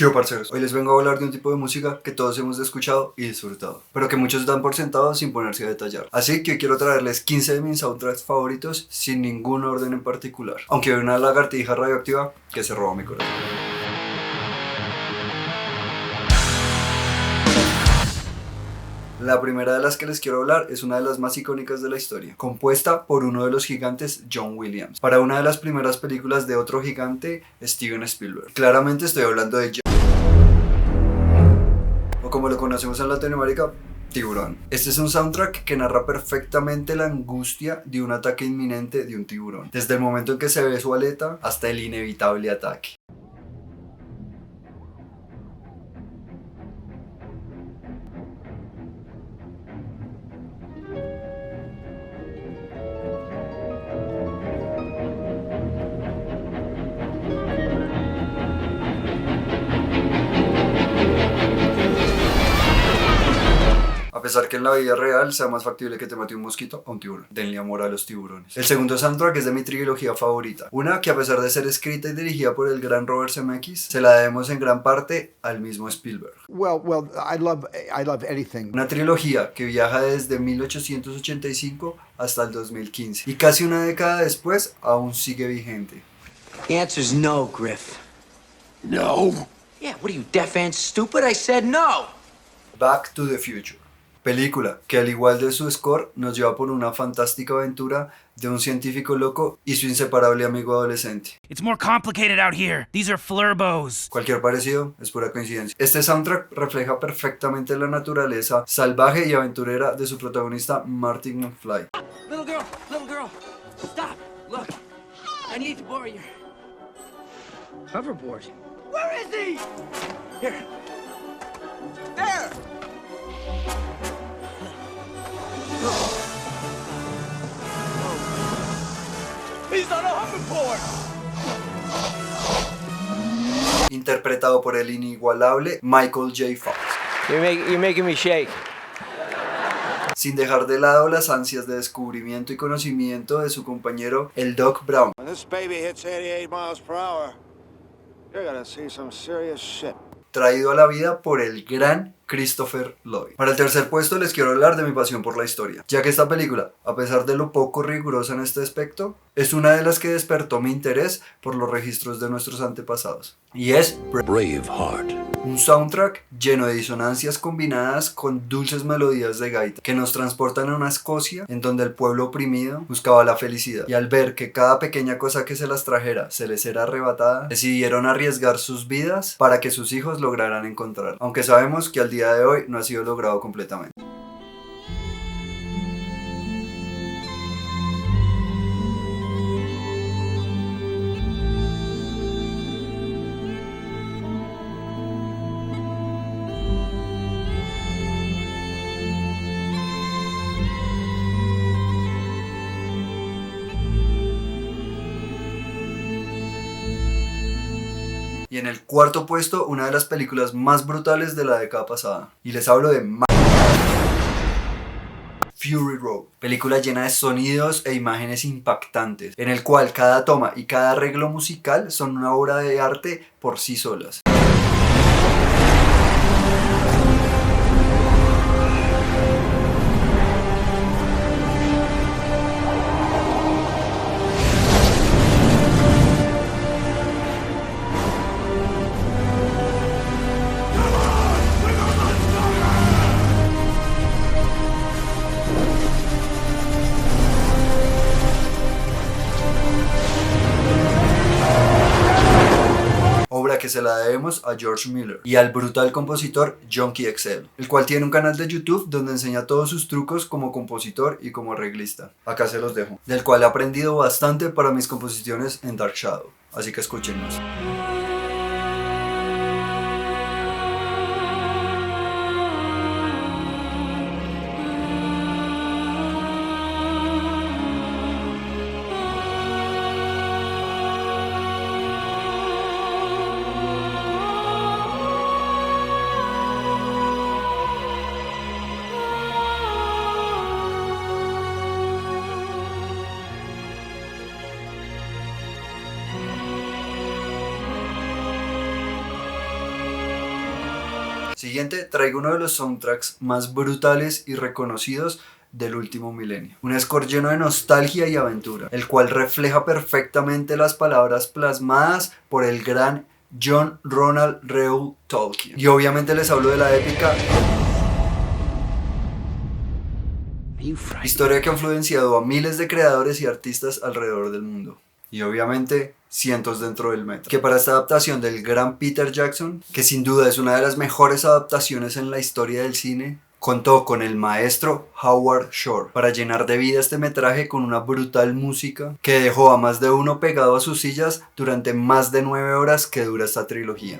Yo, parceros, hoy les vengo a hablar de un tipo de música que todos hemos escuchado y disfrutado, pero que muchos dan por sentado sin ponerse a detallar. Así que hoy quiero traerles 15 de mis soundtracks favoritos sin ningún orden en particular, aunque hay una lagartija radioactiva que se robó mi corazón. La primera de las que les quiero hablar es una de las más icónicas de la historia, compuesta por uno de los gigantes, John Williams, para una de las primeras películas de otro gigante, Steven Spielberg. Claramente estoy hablando de o como lo conocemos en Latinoamérica, Tiburón. Este es un soundtrack que narra perfectamente la angustia de un ataque inminente de un tiburón, desde el momento en que se ve su aleta hasta el inevitable ataque. A pesar que en la vida real sea más factible que te mate un mosquito a un tiburón. Denle amor a los tiburones. El segundo soundtrack es de mi trilogía favorita. Una que, a pesar de ser escrita y dirigida por el gran Robert Zemeckis, se la debemos en gran parte al mismo Spielberg. I love anything. Una trilogía que viaja desde 1885 hasta el 2015. Y casi una década después aún sigue vigente. The answer's no, Griff. No. Yeah, what are you, deaf and stupid? I said no. Back to the Future. Película que, al igual de su score, nos lleva por una fantástica aventura de un científico loco y su inseparable amigo adolescente. It's more complicated out here. These are flurbos. Cualquier parecido es pura coincidencia. Este soundtrack refleja perfectamente la naturaleza salvaje y aventurera de su protagonista Martin McFly. Little girl, stop. Look, I need to borrow your hoverboard. Where is he? Here. There! He's on a hoverboard! Interpretado por el inigualable Michael J. Fox. You're making me shake. Sin dejar de lado las ansias de descubrimiento y conocimiento de su compañero, el Doc Brown. When this baby hits 88 miles per hour, you're gonna see some serious shit. Traído a la vida por el gran Christopher Lloyd. Para el tercer puesto les quiero hablar de mi pasión por la historia, ya que esta película, a pesar de lo poco rigurosa en este aspecto, es una de las que despertó mi interés por los registros de nuestros antepasados. Y es Braveheart. Un soundtrack lleno de disonancias combinadas con dulces melodías de gaita que nos transportan a una Escocia en donde el pueblo oprimido buscaba la felicidad, y al ver que cada pequeña cosa que se las trajera se les era arrebatada, decidieron arriesgar sus vidas para que sus hijos lograran encontrarla, aunque sabemos que al día de hoy no ha sido logrado completamente. Y en el cuarto puesto, una de las películas más brutales de la década pasada. Y les hablo de Fury Road, película llena de sonidos e imágenes impactantes, en el cual cada toma y cada arreglo musical son una obra de arte por sí solas. Obra que se la debemos a George Miller y al brutal compositor Junkie XL, el cual tiene un canal de YouTube donde enseña todos sus trucos como compositor y como arreglista. Acá se los dejo, del cual he aprendido bastante para mis composiciones en Dark Shadow, así que escúchenlos. Siguiente, traigo uno de los soundtracks más brutales y reconocidos del último milenio. Un score lleno de nostalgia y aventura, el cual refleja perfectamente las palabras plasmadas por el gran John Ronald Reuel Tolkien. Y obviamente les hablo de la épica historia que ha influenciado a miles de creadores y artistas alrededor del mundo. Y obviamente cientos dentro del metal. Que para esta adaptación del gran Peter Jackson, que sin duda es una de las mejores adaptaciones en la historia del cine, contó con el maestro Howard Shore para llenar de vida este metraje con una brutal música que dejó a más de uno pegado a sus sillas durante más de 9 horas que dura esta trilogía.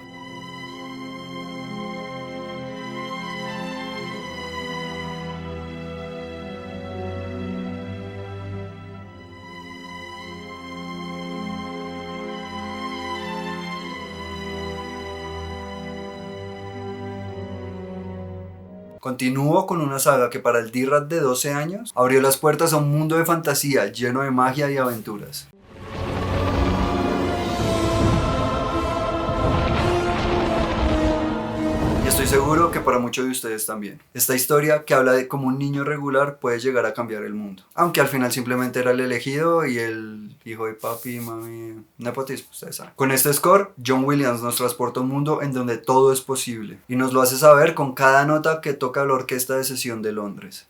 Continúo con una saga que para el D-Rad de 12 años abrió las puertas a un mundo de fantasía lleno de magia y aventuras. Y estoy seguro que para muchos de ustedes también. Esta historia que habla de cómo un niño regular puede llegar a cambiar el mundo. Aunque al final simplemente era el elegido y el hijo de papi y mami. Nepotismo, ustedes saben. Con este score, John Williams nos transporta a un mundo en donde todo es posible. Y nos lo hace saber con cada nota que toca la orquesta de sesión de Londres.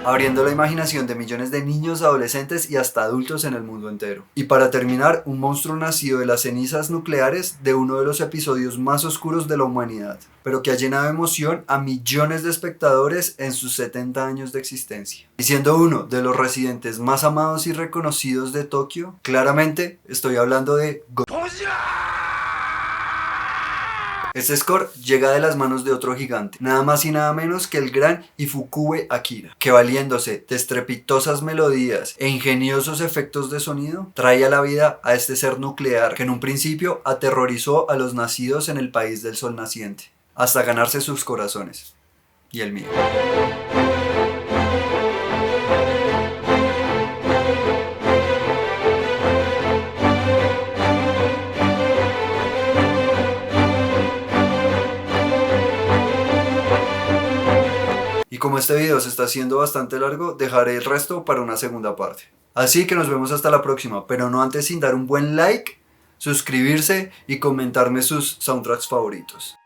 Abriendo la imaginación de millones de niños, adolescentes y hasta adultos en el mundo entero. Y para terminar, un monstruo nacido de las cenizas nucleares de uno de los episodios más oscuros de la humanidad, pero que ha llenado de emoción a millones de espectadores en sus 70 años de existencia. Y siendo uno de los residentes más amados y reconocidos de Tokio, claramente estoy hablando de Este score llega de las manos de otro gigante, nada más y nada menos que el gran Ifukube Akira, que valiéndose de estrepitosas melodías e ingeniosos efectos de sonido, trae a la vida a este ser nuclear que en un principio aterrorizó a los nacidos en el país del sol naciente, hasta ganarse sus corazones, y el mío. Y como este video se está haciendo bastante largo, dejaré el resto para una segunda parte. Así que nos vemos hasta la próxima, pero no antes sin dar un buen like, suscribirse y comentarme sus soundtracks favoritos.